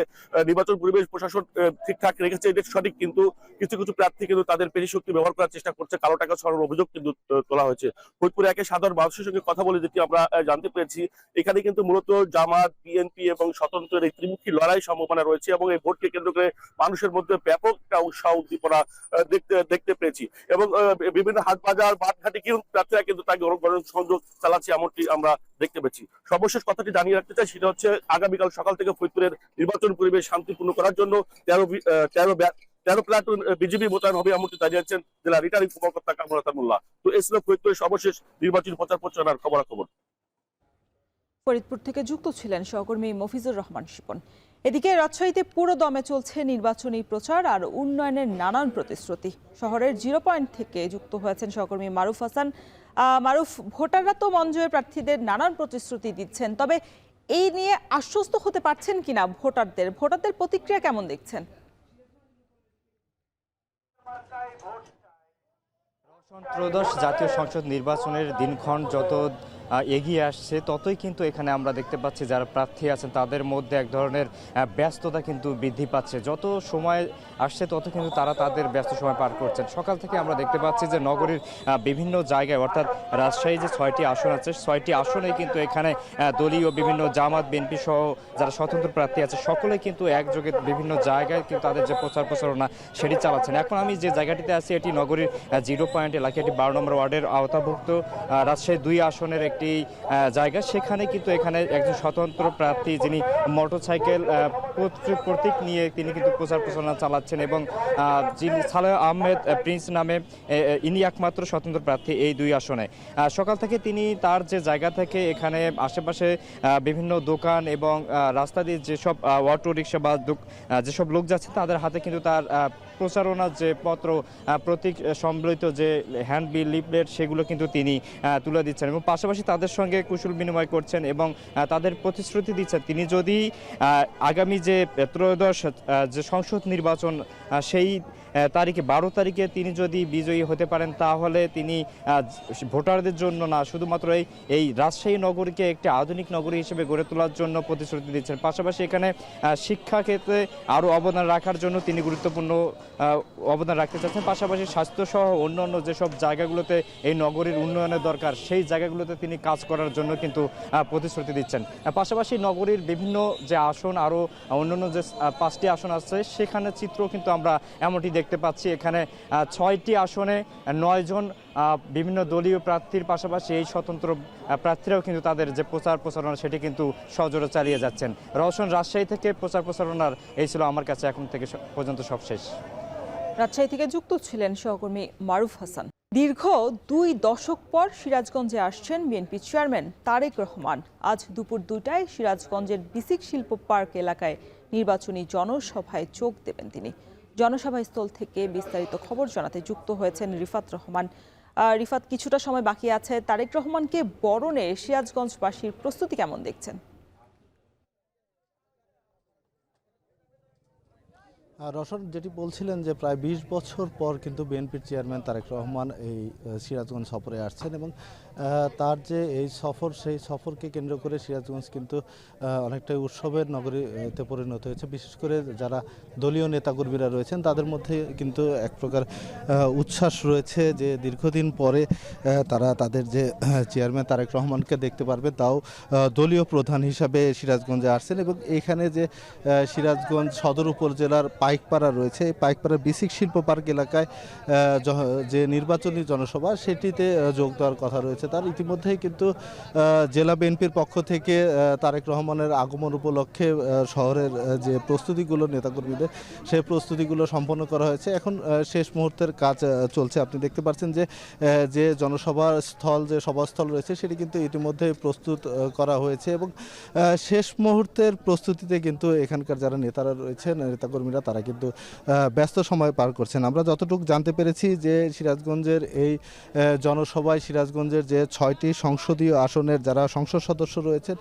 নির্বাচন পরিবেশ প্রশাসন ঠিকঠাক রেখেছে, এটা সঠিক, কিন্তু কিছু কিছু প্রার্থী কিন্তু তাদের পেশি শক্তি ব্যবহার করার চেষ্টা করছে, কালো টাকা ছড়ানোর অভিযোগ কিন্তু তোলা হয়েছে। ফরিদপুরে সাধারণ মানুষের সঙ্গে কথা বলে যেটি আমরা জানতে পেরেছি, এখানে কিন্তু মূলত জামাত, বিএনপি এবং স্বতন্ত্রের এই ত্রিমুখী লড়াই সম্ভাবনা রয়েছে এবং এই ভোটকে কেন্দ্র করে মানুষের মধ্যে ব্যাপক একটা উৎসাহ উদ্দীপনা দেখতে পেয়েছি এবং বিভিন্ন হাট বাজার বাটঘাটে কিন্তু প্রার্থীরা কিন্তু তাকে গণসংযোগ চালাচ্ছে এমনটি আমরা দেখতে পেয়েছি। সর্বশেষ কথাটি জানিয়ে রাখতে চাই, সেটা হচ্ছে আগামীকাল সকাল থেকে ফরিদপুরের নির্বাচন পরিবেশ শান্তিপূর্ণ করার জন্য 13 প্লাটুন বিজিবি মোতায়েন হবে এমনটি জানিয়েছেন জেলা রিটার্নিং কর্মকর্তা কামরুল মোল্লা। তো এই ছিল ফরিদপুরের সর্বশেষ নির্বাচনী প্রচার প্রচারণার খবরাখবর। ফরিদপুর থেকে যুক্ত ছিলেন সহকর্মী মফিজুর রহমান শিপন। এদিকে রাজশাহীতে পুরো দমে চলছে নির্বাচনী প্রচার আর উন্নয়নের নানান প্রতিশ্রুতি। শহরের 0 পয়েন্ট থেকে যুক্ত হয়েছেন সহকর্মী মারুফ হাসান। মারুফ, ভোটাররা তো মন জয়ে প্রার্থীদের নানান প্রতিশ্রুতি দিচ্ছেন, তবে এই নিয়ে আশ্বস্ত হতে পারছেন কিনা ভোটারদের প্রতিক্রিয়া কেমন দেখছেন? ত্রয়োদশ জাতীয় সংসদ নির্বাচনের দিনক্ষণ যত এগিয়ে আসছে ততই কিন্তু এখানে আমরা দেখতে পাচ্ছি যারা প্রার্থী আছেন তাদের মধ্যে এক ধরনের ব্যস্ততা কিন্তু বৃদ্ধি পাচ্ছে। যত সময় আসছে তত কিন্তু তারা তাদের ব্যস্ত সময় পার করছেন। সকাল থেকে আমরা দেখতে পাচ্ছি যে নগরীর বিভিন্ন জায়গায়, অর্থাৎ রাজশাহী যে 6টি আসন আছে, 6টি আসনে কিন্তু এখানে দলীয় বিভিন্ন জামাত, বিএনপি সহ যারা স্বতন্ত্র প্রার্থী আছে সকলে কিন্তু একযোগে বিভিন্ন জায়গায় কিন্তু তাদের যে প্রচার প্রচারণা সেটি চালাচ্ছেন। এখন আমি যে জায়গাটিতে আছি এটি নগরীর 0 পয়েন্ট এলাকা, এটি 12 নম্বর ওয়ার্ডের আওতাভুক্ত রাজশাহী 2 আসনের একটি জায়গা। সেখানে কিন্তু এখানে একজন স্বতন্ত্র প্রার্থী যিনি মোটরসাইকেল প্রতীক নিয়ে তিনি কিন্তু প্রচার প্রচারণা চালাচ্ছেন এবং যিনি সালেহ আহমেদ প্রিন্স নামে ইনি একমাত্র স্বতন্ত্র প্রার্থী এই 2 আসনে। সকাল থেকে তিনি তার যে জায়গা থেকে এখানে আশেপাশে বিভিন্ন দোকান এবং রাস্তা দিয়ে যেসব অটো রিক্সা বা যেসব লোক যাচ্ছে তাদের হাতে কিন্তু তার প্রচারণার যে পত্র প্রতীক সম্বলিত যে হ্যান্ডবিল, লিফলেট সেগুলো কিন্তু তিনি তুলে দিচ্ছেন এবং পাশাপাশি তাদের সঙ্গে কুশল বিনিময় করছেন এবং তাদের প্রতিশ্রুতি দিচ্ছেন তিনি যদি আগামী যে ত্রয়োদশ যে সংসদ নির্বাচন সেই তারিখে 12 তারিখে তিনি যদি বিজয়ী হতে পারেন তাহলে তিনি ভোটারদের জন্য না, শুধুমাত্র এই রাজশাহী নগরীকে একটি আধুনিক নগরী হিসেবে গড়ে তোলার জন্য প্রতিশ্রুতি দিচ্ছেন। পাশাপাশি এখানে শিক্ষা ক্ষেত্রে আরও অবদান রাখার জন্য তিনি গুরুত্বপূর্ণ অবদান রাখতে চাচ্ছেন। পাশাপাশি স্বাস্থ্যসহ অন্যান্য যেসব জায়গাগুলোতে এই নগরীর উন্নয়নের দরকার সেই জায়গাগুলোতে তিনি কাজ করার জন্য কিন্তু প্রতিশ্রুতি দিচ্ছেন। পাশাপাশি নগরীর বিভিন্ন যে আসন, আরও অন্যান্য যে 5টি আসন আছে সেখানে চিত্র কিন্তু আমরা এমনটি দেখতে পাচ্ছি। এখানে 6টি আসনে 9 জন বিভিন্ন দলীয় প্রার্থীর পাশাপাশি এই স্বতন্ত্র প্রার্থীরাও কিন্তু তাদের যে প্রচার প্রচারণা সেটি কিন্তু সজোরে চালিয়ে যাচ্ছেন। রওশন, রাজশাহী থেকে প্রচার প্রচারণার এই ছিল আমার কাছে এখন থেকে পর্যন্ত সব শেষ। রাজশাহী থেকে যুক্ত ছিলেন সহকর্মী মারুফ হাসান। দীর্ঘ 2 দশক পর সিরাজগঞ্জে আসছেন বিএনপি চেয়ারম্যান তারেক রহমান। আজ দুপুর 2টায় সিরাজগঞ্জের বিসিক শিল্প পার্ক এলাকায় নির্বাচনী জনসভায় যোগ দেবেন তিনি। জনসভাস্থল থেকে বিস্তারিত খবর জানাতে যুক্ত হয়েছেন রিফাত রহমান। রিফাত, কিছুটা সময় বাকি আছে, তারেক রহমানকে বরণে সিরাজগঞ্জবাসীর প্রস্তুতি কেমন দেখছেন? রওশন, যেটি বলছিলেন যে প্রায় 20 বছর পর কিন্তু বিএনপির চেয়ারম্যান তারেক রহমান এই সিরাজগঞ্জ সফরে আসছেন এবং তার যে এই সফর, সেই সফরকে কেন্দ্র করে সিরাজগঞ্জ কিন্তু অনেকটাই উৎসবের নগরীতে পরিণত হয়েছে। বিশেষ করে যারা দলীয় নেতাকর্মীরা রয়েছেন তাদের মধ্যে কিন্তু এক প্রকার উচ্ছ্বাস রয়েছে যে দীর্ঘদিন পরে তারা তাদের যে চেয়ারম্যান তারেক রহমানকে দেখতে পারবে, তাও দলীয় প্রধান হিসাবে সিরাজগঞ্জে আসছেন। এবং এখানে যে সিরাজগঞ্জ সদর উপজেলার পাইকপাড়া রয়েছে, এই পাইকপাড়ার বিসিক শিল্প পার্ক এলাকায় যে নির্বাচনী জনসভা, সেটিতে যোগ দেওয়ার কথা রয়েছে তার। ইতিমধ্যেই কিন্তু জেলা বিএনপির পক্ষ থেকে তারেক রহমানের আগমন উপলক্ষে শহরের যে প্রস্তুতিগুলো নেতাকর্মীদের, সেই প্রস্তুতিগুলো সম্পন্ন করা হয়েছে। এখন শেষ মুহূর্তের কাজ চলছে। আপনি দেখতে পাচ্ছেন যে জনসভা স্থল, যে সভাস্থল রয়েছে, সেটি কিন্তু ইতিমধ্যে প্রস্তুত করা হয়েছে এবং শেষ মুহূর্তের প্রস্তুতিতে কিন্তু এখানকার যারা নেতারা রয়েছেন, নেতাকর্মীরা, তারা কিন্তু ব্যস্ত সময় পার করছেন। আমরা যতটুকু জানতে পেরেছি যে সিরাজগঞ্জের এই জনসভায় সিরাজগঞ্জের যে 6টি সংসদীয় আসনের যারা সংসদ সদস্য রয়েছেন,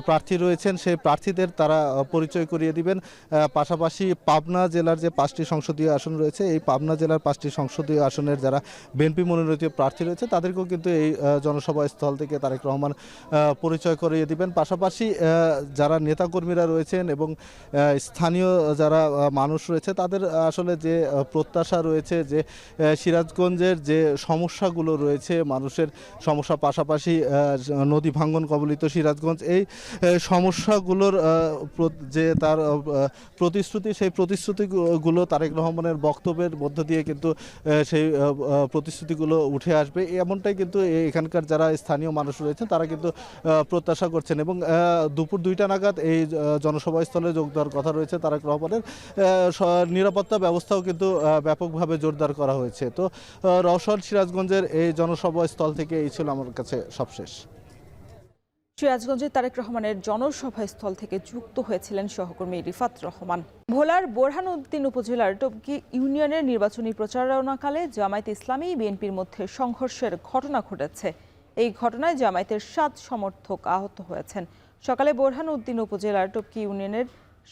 প্রার্থী রয়েছেন, সেই প্রার্থীদের তারা পরিচয় করিয়ে দিবেন। পাশাপাশি পাবনা জেলার যে 5টি সংসদীয় আসন রয়েছে, এই পাবনা জেলার 5টি সংসদীয় আসনের যারা বিএনপি মনোনীত প্রার্থী রয়েছে, তাদেরকেও কিন্তু এই জনসভা স্থল থেকে তারেক রহমান পরিচয় করিয়ে দিবেন। পাশাপাশি যারা নেতাকর্মীরা রয়েছেন এবং স্থানীয় যারা মানুষ রয়েছে, তাদের আসলে যে প্রত্যাশা রয়েছে যে সিরাজগঞ্জের যে সমস্যাগুলো রয়েছে, মানুষের সমস্যা, পাশাপাশি নদী ভাঙ্গন কবলিত সিরাজগঞ্জ, এই সমস্যাগুলোর যে তার প্রতিশ্রুতি, সেই প্রতিশ্রুতিগুলো তারেক রহমানের বক্তব্যের মধ্য দিয়ে কিন্তু সেই প্রতিশ্রুতিগুলো উঠে আসবে, এমনটাই কিন্তু এখানকার যারা স্থানীয় মানুষ রয়েছেন তারা কিন্তু প্রত্যাশা করছেন। এবং দুপুর 2টা নাগাদ এই জনসভাস্থলে যোগ দেওয়ার কথা রয়েছে তারেক রহমানের। নিরাপত্তা ব্যবস্থাও কিন্তু ব্যাপকভাবে জোরদার করা হয়েছে। তো রওশন, সিরাজগঞ্জের এই জনসভাস্থল থেকে এই ছিল আমার কাছে সবশেষ। সিরাজগঞ্জে তারেক রহমানের জনসভাস্থল থেকে যুক্ত হয়েছিলেন সহকর্মী রিফাত রহমান। ভোলার বোরহানউদ্দিন উপজেলার টপকি ইউনিয়নের নির্বাচনী প্রচারণাকালে জামায়াত ইসলামী বিএনপির মধ্যে সংঘর্ষের ঘটনা ঘটেছে। এই ঘটনায় জামায়াতের 7 সমর্থক আহত হয়েছেন। সকালে বোরহানউদ্দিন উপজেলার টপকি ইউনিয়নের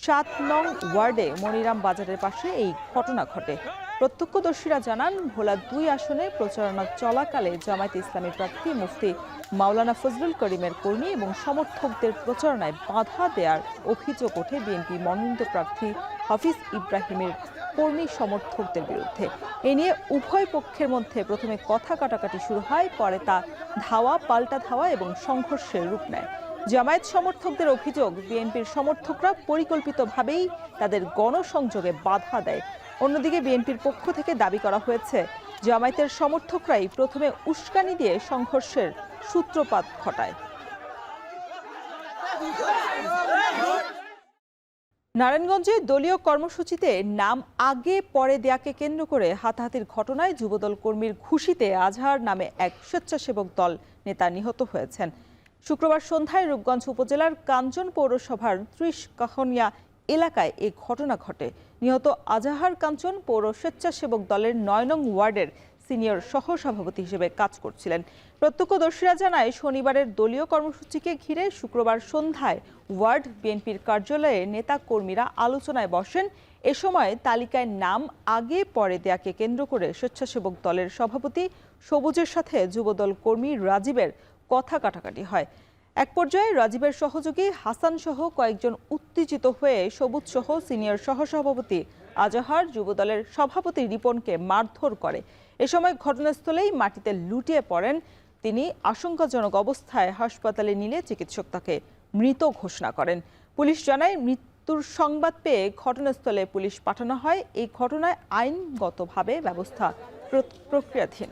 7 নং ওয়ার্ডে মনিরাম বাজারের পাশে এই ঘটনা ঘটে। প্রত্যক্ষদর্শীরা জানান, ভোলা 2 আসনে প্রচারণা চলাকালে জামায়াত ইসলামী প্রার্থী মুফতি মাওলানা ফজলুল করিমের কর্মী এবং সমর্থকদের প্রচারণায় বাধা দেওয়ার অভিযোগ ওঠে বিএনপি মনোনীত প্রার্থী হাফিজ ইব্রাহিমের কর্মী সমর্থকদের বিরুদ্ধে। এ নিয়ে উভয় পক্ষের মধ্যে প্রথমে কথা কাটাকাটি শুরু হয়, পরে তা ধাওয়া, পাল্টা ধাওয়া এবং সংঘর্ষের রূপ নেয়। জামায়াত সমর্থকদের অভিযোগ, বিএনপির সমর্থকরা পরিকল্পিতভাবেই তাদের গণসংযোগে বাধা দেয়। অন্যদিকে বিএনপির পক্ষ থেকে দাবি করা হয়েছে, জামায়াতের সমর্থকরাই প্রথমে উস্কানি দিয়ে সংঘর্ষের সূত্রপাত ঘটায়। নারায়ণগঞ্জে দলীয় কর্মসূচিতে নাম আগে পরে দেয়াকে কেন্দ্র করে হাতাহাতির ঘটনায় যুবদল কর্মীর ঘুষিতে আজহার নামে এক স্বেচ্ছাসেবক দল নেতা নিহত হয়েছেন। শুক্রবার সন্ধ্যায় রূপগঞ্জ উপজেলার কাঞ্চন পৌরসভার 30 কাহনিয়া এলাকায় এই ঘটনা ঘটে। নিহত আজাহার কাঞ্চন পৌর স্বেচ্ছাসেবক দলের 9 নং ওয়ার্ডের সিনিয়র সহসভাপতি হিসেবে কাজ করছিলেন। প্রত্যক্ষদর্শীরা জানায়, শনিবারের দলীয় কর্মসূচিকে ঘিরে শুক্রবার সন্ধ্যায় ওয়ার্ড বিএনপির কার্যালয়ে নেতা কর্মীরা আলোচনায় বসেন। এ সময় তালিকায় নাম আগে পরে দেয়াকে কেন্দ্র করে স্বেচ্ছাসেবক দলের সভাপতি সবুজের সাথে যুবদল কর্মী রাজীবের কথা কাটাকাটি হয়। এক পর্যায়ে রাজীবের সহযোগী হাসান সহ কয়েকজন উত্তেজিত হয়ে সবুজ সহ সিনিয়র সহসভাপতি আজাহার, যুবদলের সভাপতি রিপনকে মারধর করে। এ সময় ঘটনাস্থলেই মাটিতে লুটিয়ে পড়েন তিনি। আশঙ্কাজনক অবস্থায় হাসপাতালে নিলে চিকিৎসক তাকে মৃত ঘোষণা করেন। পুলিশ জানায়, মৃত্যুর সংবাদ পেয়ে ঘটনাস্থলে পুলিশ পাঠানো হয়। এই ঘটনায় আইনগতভাবে ব্যবস্থা প্রক্রিয়াধীন।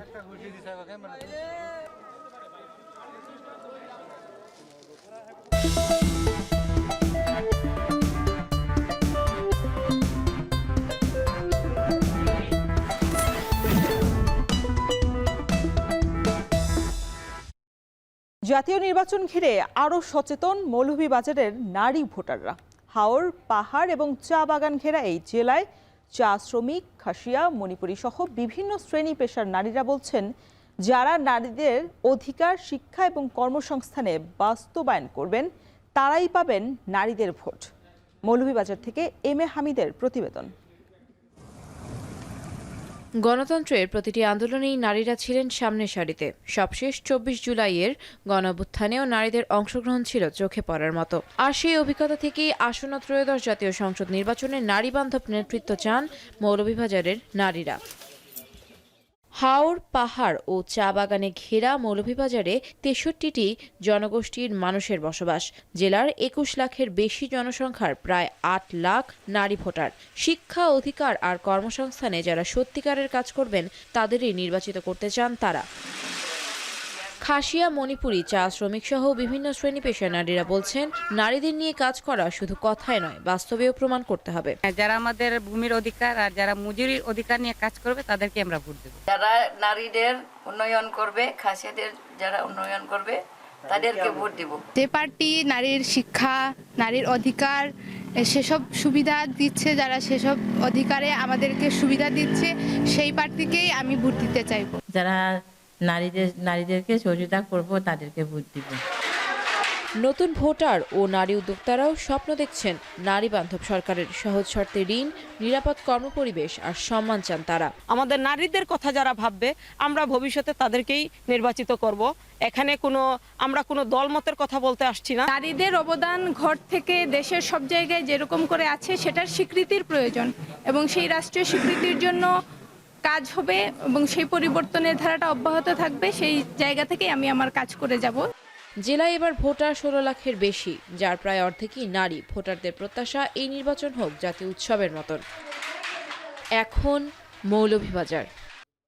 জাতীয় নির্বাচন ঘিরে আরও সচেতন মৌলভীবাজারের নারী ভোটাররা। হাওর, পাহাড় এবং চা বাগান ঘেরা এই জেলায় চা শ্রমিক, খাসিয়া, মণিপুরী সহ বিভিন্ন শ্রেণী পেশার নারীরা বলছেন, যারা নারীদের অধিকার, শিক্ষা এবং কর্মসংস্থানে বাস্তবায়ন করবেন তারাই পাবেন নারীদের ভোট। মৌলভীবাজার থেকে এম এ হামিদের প্রতিবেদন। গণতন্ত্রের প্রতিটি আন্দোলনেই নারীরা ছিলেন সামনের সারিতে। সবশেষ 24 জুলাইয়ের গণঅভ্যুত্থানেও নারীদের অংশগ্রহণ ছিল চোখে পড়ার মতো। আর সেই অভিজ্ঞতা থেকেই আসন্ন ত্রয়োদশ জাতীয় সংসদ নির্বাচনে নারী বান্ধব নেতৃত্ব চান মৌলভীবাজারের নারীরা। হাওর, পাহাড় ও চা বাগানে ঘেরা মৌলভীবাজারে 63টি জনগোষ্ঠীর মানুষের বসবাস। জেলার 21 লাখের বেশি জনসংখ্যার প্রায় 8 লাখ নারী ভোটার। শিক্ষা, অধিকার আর কর্মসংস্থানে যারা সত্যিকারের কাজ করবেন তাদেরই নির্বাচিত করতে চান তারা। খাসিয়া, মণিপুরী, চা শ্রমিক সহ বিভিন্ন শ্রেণী পেশার নারীরা বলছেন, নারীদের নিয়ে কাজ করা শুধু কথায় নয়, বাস্তবেও প্রমাণ করতে হবে। যারা আমাদের ভূমির অধিকার আর যারা মজুরির অধিকার নিয়ে কাজ করবে তাদেরকে আমরা ভোট দেব। যারা নারীদের উন্নয়ন করবে, খাসিয়াদের যারা উন্নয়ন করবে তাদেরকে ভোট দেব। যে পার্টি নারীর শিক্ষা, নারীর অধিকার সেসব সুবিধা দিচ্ছে, যারা সেসব অধিকারে আমাদেরকে সুবিধা দিচ্ছে, সেই প্রার্থীকেই আমি ভোট দিতে চাইব। যারা নারীদেরকে সহযোগিতা করব তাদেরকে ভোট দিব। নতুন ভোটার ও নারী উদ্যোক্তারাও স্বপ্ন দেখছেন নারী বান্ধব সরকারের। সহজ শর্তে ঋণ, নিরাপদ কর্মপরিবেশ আর সম্মান চান তারা। আমাদের নারীদের কথা যারা ভাববে, আমরা ভবিষ্যতে তাদেরকেই নির্বাচিত করব। এখানে আমরা কোনো দলমতের কথা বলতে আসছি না। নারীদের অবদান ঘর থেকে দেশের সব জায়গায় যেরকম করে আছে সেটার স্বীকৃতির প্রয়োজন, এবং সেই রাষ্ট্রীয় স্বীকৃতির জন্য কাজ হবে এবং সেই পরিবর্তনের ধারাটা অব্যাহত থাকবে। সেই জায়গা থেকে আমি আমার কাজ করে যাব। জেলায় এবার ভোটার 16 লাখের বেশি, যার প্রায় অর্ধেকই নারী। ভোটারদের প্রত্যাশা, এই নির্বাচন হোক জাতীয় উৎসবের মতন। এখন মৌলভীবাজার।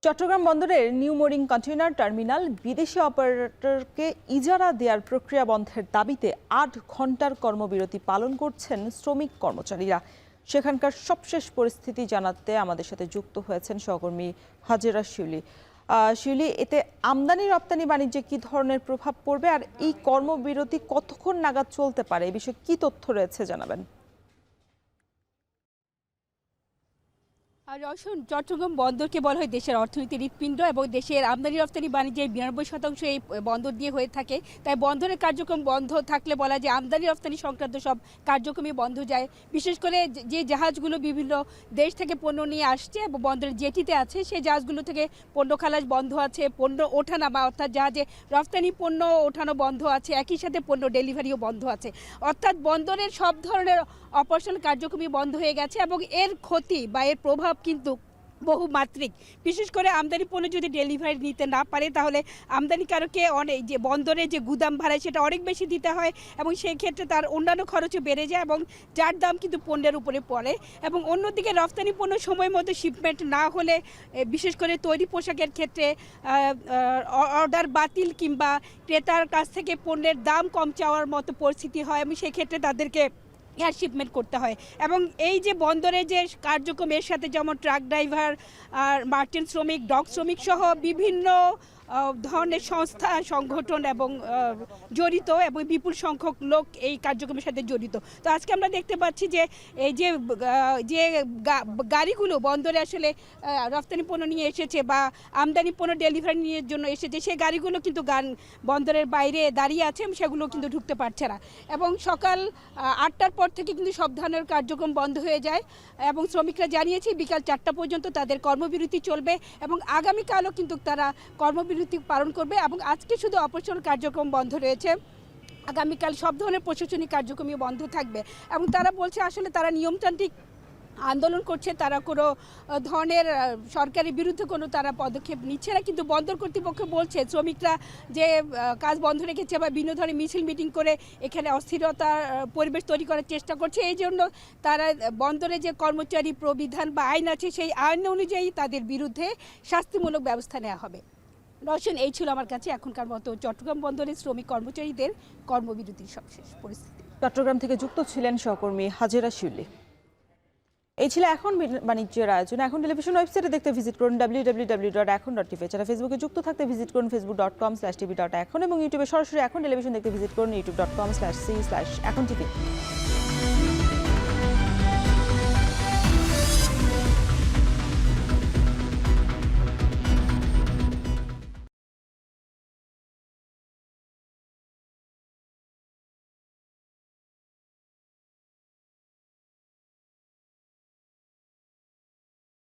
চট্টগ্রাম বন্দরের নিউ মোরিং কন্টেইনার টার্মিনাল বিদেশি অপারেটরকে ইজারা দেওয়ার প্রক্রিয়া বন্ধের দাবিতে 8 ঘন্টার কর্মবিরতি পালন করছেন শ্রমিক কর্মচারীরা। সেখানকার সবশেষ পরিস্থিতি জানাতে আমাদের সাথে যুক্ত হয়েছেন সহকর্মী হাজেরা শিউলি। শিউলি, এতে আমদানি রপ্তানি বাণিজ্যে কি ধরনের প্রভাব পড়বে, আর এই কর্মবিরতি কতক্ষণ নাগাদ চলতে পারে, এই বিষয়ে কি তথ্য রয়েছে জানাবেন। চট্টগ্রাম বন্দরকে বলা হয় দেশের অর্থনীতির হৃৎপিণ্ড, এবং দেশের আমদানি রপ্তানি বাণিজ্যের 92% এই বন্দর দিয়ে হয়ে থাকে। তাই বন্দরের কার্যক্রম বন্ধ থাকলে বলা যায় আমদানি রপ্তানি সংক্রান্ত সব কার্যক্রমই বন্ধ যায়। বিশেষ করে যে জাহাজগুলো বিভিন্ন দেশ থেকে পণ্য নিয়ে আসছে এবং বন্দরের জেটিতে আছে, সেই জাহাজগুলো থেকে পণ্য খালাস বন্ধ আছে, পণ্য ওঠানামা অর্থাৎ জাহাজে রপ্তানি পণ্য ওঠানো বন্ধ আছে, একই সাথে পণ্য ডেলিভারিও বন্ধ আছে। অর্থাৎ বন্দরের সব ধরনের অপারেশনাল কার্যক্রমই বন্ধ হয়ে গেছে, এবং এর ক্ষতি বা এর প্রভাব কিন্তু বহুমাত্রিক। বিশেষ করে আমদানি পণ্য যদি ডেলিভারি নিতে না পারে, তাহলে আমদানিকারকে অনেক যে বন্দরে যে গুদাম ভাড়া সেটা অনেক বেশি দিতে হয়, এবং সেই ক্ষেত্রে তার অন্যান্য খরচও বেড়ে যায়, এবং যার দাম কিন্তু পণ্যের উপরে পড়ে। এবং অন্যদিকে রপ্তানি পণ্য সময় মতো শিপমেন্ট না হলে, বিশেষ করে তৈরি পোশাকের ক্ষেত্রে অর্ডার বাতিল কিংবা ক্রেতার কাছ থেকে পণ্যের দাম কম চাওয়ার মতো পরিস্থিতি হয়, এবং সেক্ষেত্রে তাদেরকে এয়ার শিপমেন্ট করতে হয়। এবং এই যে বন্দরে যে কার্যক্রম, এর সাথে যেমন ট্রাক ড্রাইভার আর মার্চেন্ট শ্রমিক, ডক শ্রমিক সহ বিভিন্ন ধরনের সংস্থা, সংগঠন এবং জড়িত, এবং বিপুল সংখ্যক লোক এই কার্যক্রমের সাথে জড়িত। তো আজকে আমরা দেখতে পাচ্ছি যে এই যে গাড়িগুলো বন্দরে আসলে রপ্তানি পণ্য নিয়ে এসেছে বা আমদানি পণ্য ডেলিভারি নিয়ে জন্য এসেছে, সেই গাড়িগুলো কিন্তু বন্দরের বাইরে দাঁড়িয়ে আছে, সেগুলো কিন্তু ঢুকতে পারছে না। এবং সকাল 8টার পর থেকে কিন্তু সব ধরনের কার্যক্রম বন্ধ হয়ে যায়, এবং শ্রমিকরা জানিয়েছে বিকাল 4টা পর্যন্ত তাদের কর্মবিরতি চলবে, এবং আগামীকালও কিন্তু তারা কর্মবিরতি পালন করবে। এবং আজকে শুধু অপারেশনাল কার্যক্রম বন্ধ রয়েছে, আগামীকাল সব ধরনের প্রশাসনিক কার্যক্রমই বন্ধ থাকবে। এবং তারা বলছে আসলে তারা নিয়মতান্ত্রিক আন্দোলন করছে, তারা কোনো ধরনের সরকারের বিরুদ্ধে কোনো তারা পদক্ষেপ নিচ্ছে না। কিন্তু বন্দর কর্তৃপক্ষ বলছে শ্রমিকরা যে কাজ বন্ধ রেখেছে বা বিভিন্ন ধরনের মিছিল মিটিং করে এখানে অস্থিরতার পরিবেশ তৈরি করার চেষ্টা করছে, এই জন্য তারা বন্দরে যে কর্মচারী প্রবিধান বা আইন আছে, সেই আইন অনুযায়ী তাদের বিরুদ্ধে শাস্তিমূলক ব্যবস্থা নেওয়া হবে। রওশন, এই ছিল আমার কাছে এখনকার মতো চট্টগ্রাম বন্দরের শ্রমিক কর্মচারীদের কর্মবিরতির সবশেষ পরিস্থিতি। চট্টগ্রাম থেকে যুক্ত ছিলেন সহকর্মী হাজেরা শিউলি। এই ছিল এখন বাণিজ্যের আয়োজন। এখন টেলিভিশন ওয়েবসাইটে দেখতে ভিজিট করুন www.ekhon.tv। এছাড়া ফেসবুকে যুক্ত থাকতে ভিজিট করুন facebook.com/tv.ekhon এবং ইউটিউবে সরাসরি এখন টেলিভিশন দেখতে ভিজিট করুন youtube.com/c/ekhon tv।